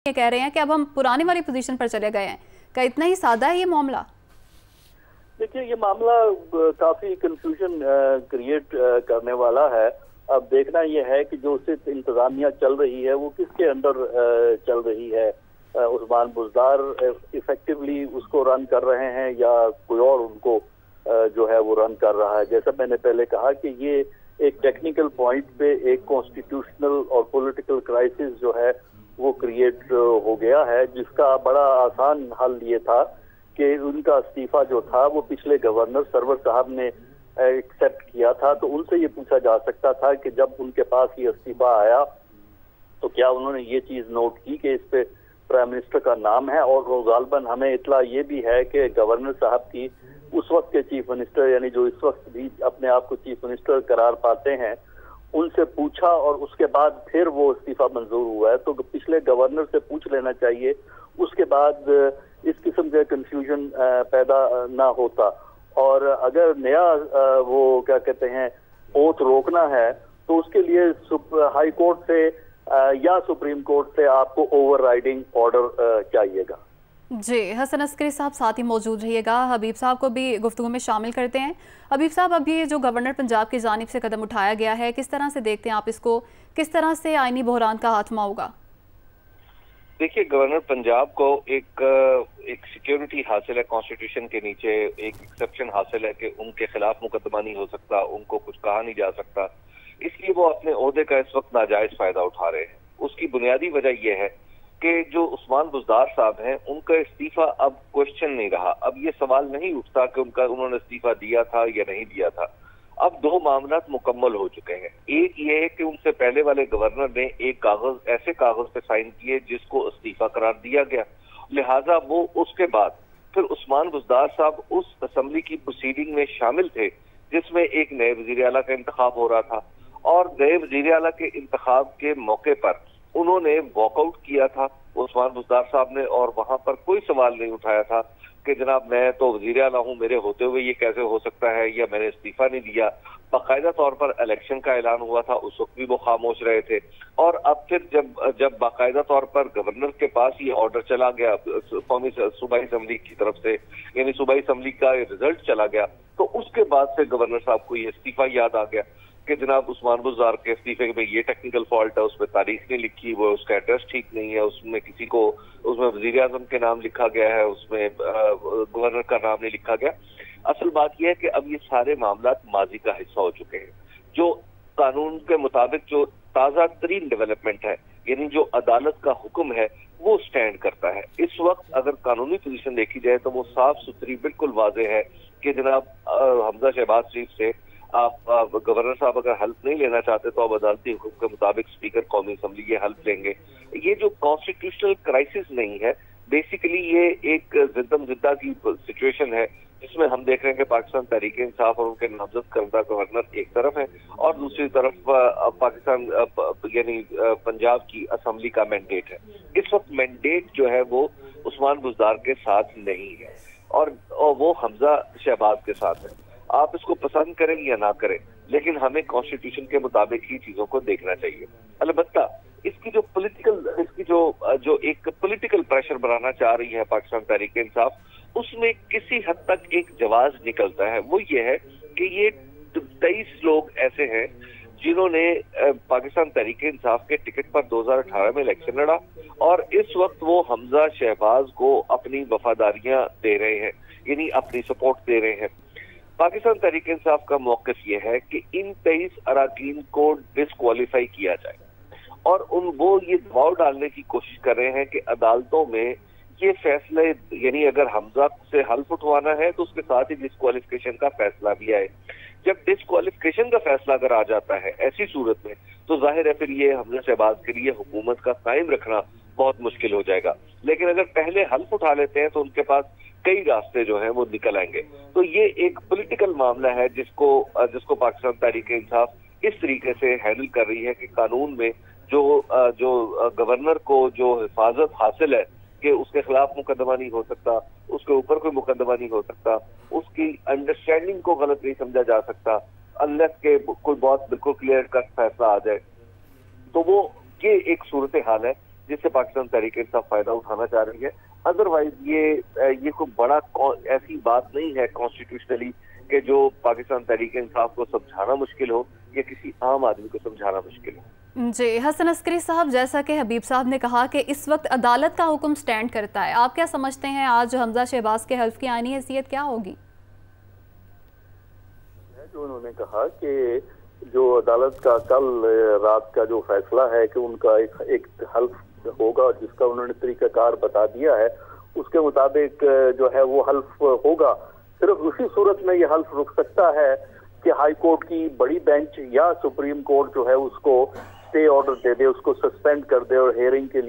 ये कह रहे हैं कि अब हम पुराने वाली पोजीशन पर चले गए हैं। क्या इतना ही सादा है ये मामला? देखिए, ये मामला काफी कंफ्यूजन क्रिएट करने वाला है। अब देखना यह है कि जो सिर्फ इंतजामिया चल रही है वो किसके अंडर चल रही है। उस्मान बुज़दार इफेक्टिवली उसको रन कर रहे हैं या कोई और उनको जो है वो रन कर रहा है। जैसा मैंने पहले कहा कि ये एक टेक्निकल पॉइंट पे एक कॉन्स्टिट्यूशनल और पॉलिटिकल क्राइसिस जो है वो क्रिएट हो गया है, जिसका बड़ा आसान हल ये था कि उनका इस्तीफा जो था वो पिछले गवर्नर सरवर साहब ने एक्सेप्ट किया था। तो उनसे ये पूछा जा सकता था कि जब उनके पास ये इस्तीफा आया तो क्या उन्होंने ये चीज नोट की कि इस पे प्राइम मिनिस्टर का नाम है। और गालबन हमें इतला ये भी है कि गवर्नर साहब की उस वक्त के चीफ मिनिस्टर, यानी जो इस वक्त भी अपने आप को चीफ मिनिस्टर करार पाते हैं, उनसे पूछा और उसके बाद फिर वो इस्तीफा मंजूर हुआ है। तो पिछले गवर्नर से पूछ लेना चाहिए, उसके बाद इस किस्म का कंफ्यूजन पैदा ना होता। और अगर नया वो क्या कहते हैं ओथ रोकना है तो उसके लिए हाई कोर्ट से या सुप्रीम कोर्ट से आपको ओवरराइडिंग ऑर्डर चाहिएगा। जी, हसन अस्करी साहब साथ ही मौजूद रहिएगा। हबीब साहब को भी गुफ्तगू में शामिल करते हैं। हबीब साहब, अब ये जो गवर्नर पंजाब की जानिब से कदम उठाया गया है, किस तरह से देखते हैं आप इसको? किस तरह से आईनी बहरान का हाथमा होगा? देखिए, गवर्नर पंजाब को एक सिक्योरिटी हासिल है कॉन्स्टिट्यूशन के नीचे, एक एक्सेप्शन हासिल है कि उनके खिलाफ मुकदमा नहीं हो सकता, उनको कुछ कहा नहीं जा सकता, इसलिए वो अपने ओहदे का इस वक्त नाजायज फायदा उठा रहे हैं। उसकी बुनियादी वजह यह है कि जो उस्मान बुज़दार साहब हैं उनका इस्तीफा अब क्वेश्चन नहीं रहा। अब ये सवाल नहीं उठता कि उन्होंने इस्तीफा दिया था या नहीं दिया था। अब दो मामलात मुकम्मल हो चुके हैं। एक ये है कि उनसे पहले वाले गवर्नर ने एक ऐसे कागज पे साइन किए जिसको इस्तीफा करार दिया गया, लिहाजा वो उसके बाद फिर उस्मान बुज़दार साहब उस असेंबली की प्रोसीडिंग में शामिल थे जिसमें एक नए वजीर आला का इंतखाब हो रहा था। और नए वजीर आला के इंतखाब के मौके पर उन्होंने वॉकआउट किया था उस्मान बुज़दार साहब ने, और वहां पर कोई सवाल नहीं उठाया था कि जनाब मैं तो वजीर आला हूं, मेरे होते हुए ये कैसे हो सकता है, या मैंने इस्तीफा नहीं दिया। बाकायदा तौर पर इलेक्शन का ऐलान हुआ था, उस वक्त भी वो खामोश रहे थे। और अब फिर जब बाकायदा तौर पर गवर्नर के पास ये ऑर्डर चला गया कौमी सूबाई असेंबली की तरफ से, यानी सूबाई असेंबली का रिजल्ट चला गया, तो उसके बाद से गवर्नर साहब को ये इस्तीफा याद आ गया कि जनाब उस्मान बुज़दार के इस्तीफे में ये टेक्निकल फॉल्ट है, उसमें तारीख नहीं लिखी, वो उसका एड्रेस ठीक नहीं है, उसमें किसी को उसमें वजीर आजम के नाम लिखा गया है, उसमें गवर्नर का नाम नहीं लिखा गया। असल बात यह है कि अब ये सारे मामला माजी का हिस्सा हो चुके हैं। जो कानून के मुताबिक जो ताज़ा तरीन डेवलपमेंट है, यानी जो अदालत का हुक्म है, वो स्टैंड करता है। इस वक्त अगर कानूनी पोजीशन देखी जाए तो वो साफ सुथरी बिल्कुल वाज़ेह है कि जनाब हमजा शहबाज शरीफ से आप गवर्नर साहब अगर हेल्प नहीं लेना चाहते तो अब अदालती हुक्म के मुताबिक स्पीकर कौमी असेंबली ये हेल्प लेंगे। ये जो कॉन्स्टिट्यूशनल क्राइसिस नहीं है, बेसिकली ये एक जिद्दम जिद्दा की सिचुएशन है जिसमें हम देख रहे हैं कि पाकिस्तान तहरीक इंसाफ और उनके नामजद करदा गवर्नर एक तरफ है और दूसरी तरफ पाकिस्तान यानी पंजाब की असेंबली का मैंडेट है। इस वक्त मैंडेट जो है वो उस्मान बुज़दार के साथ नहीं है और वो हमजा शहबाज के साथ है। आप इसको पसंद करें या ना करें, लेकिन हमें कॉन्स्टिट्यूशन के मुताबिक ही चीजों को देखना चाहिए। अलबत्ता इसकी जो एक पॉलिटिकल प्रेशर बनाना चाह रही है पाकिस्तान तहरीक इंसाफ, उसमें किसी हद तक एक जवाब निकलता है। वो ये है कि ये 23 लोग ऐसे हैं जिन्होंने पाकिस्तान तहरीक इंसाफ के टिकट पर 2018 में इलेक्शन लड़ा और इस वक्त वो हमजा शहबाज को अपनी वफादारियां दे रहे हैं, यानी अपनी सपोर्ट दे रहे हैं। पाकिस्तान तहरीक इंसाफ का मौक़िफ़ यह है कि इन 23 अराकीन को डिस्क्वालीफाई किया जाए और वो ये दबाव डालने की कोशिश कर रहे हैं कि अदालतों में ये फैसले, यानी अगर हमजा से हल्फ उठवाना है तो उसके साथ ही डिस्क्वालिफिकेशन का फैसला भी आए। जब डिस्क्वालिफिकेशन का फैसला अगर आ जाता है ऐसी सूरत में तो जाहिर है फिर ये हमजा शहबाज के लिए हुकूमत का कायम रखना बहुत मुश्किल हो जाएगा। लेकिन अगर पहले हल्फ उठा लेते हैं तो उनके पास कई रास्ते जो हैं वो निकल आएंगे। तो ये एक पॉलिटिकल मामला है जिसको पाकिस्तान तहरीक इंसाफ इस तरीके से हैंडल कर रही है कि कानून में जो गवर्नर को जो हिफाजत हासिल है कि उसके खिलाफ मुकदमा नहीं हो सकता, उसके ऊपर कोई मुकदमा नहीं हो सकता, उसकी अंडरस्टैंडिंग को गलत नहीं समझा जा सकता अनलेस के कोई बहुत बिल्कुल क्लियर कट फैसला आ जाए। तो वो ये एक सूरत हाल है जिससे पाकिस्तान तहरीक इंसाफ फायदा उठाना चाह रही है। अदरवाइज ये कोई बड़ा ऐसी बात नहीं है कॉन्स्टिट्यूशनली कि जो पाकिस्तान तहरीक इंसाफ को समझाना मुश्किल हो या किसी आम आदमी को समझाना मुश्किल हो। जी हसन अस्करी साहब, जैसा कि हबीब साहब ने कहा कि इस वक्त अदालत का हुक्म स्टैंड करता है, आप क्या समझते हैं आज हमजा शहबाज के हल्फ की आईनी हैसियत क्या होगी? जो उन्होंने कहा कि जो अदालत का कल रात का जो फैसला है कि उनका एक हल्फ होगा जिसका उन्होंने तरीकाकार बता दिया है, उसके मुताबिक जो है वो हल्फ होगा। सिर्फ उसी सूरत में ये हल्फ रुक सकता है कि हाई कोर्ट की बड़ी बेंच या सुप्रीम कोर्ट जो है उसको स्टे ऑर्डर दे दे, उसको सस्पेंड कर दे और हियरिंग के लिए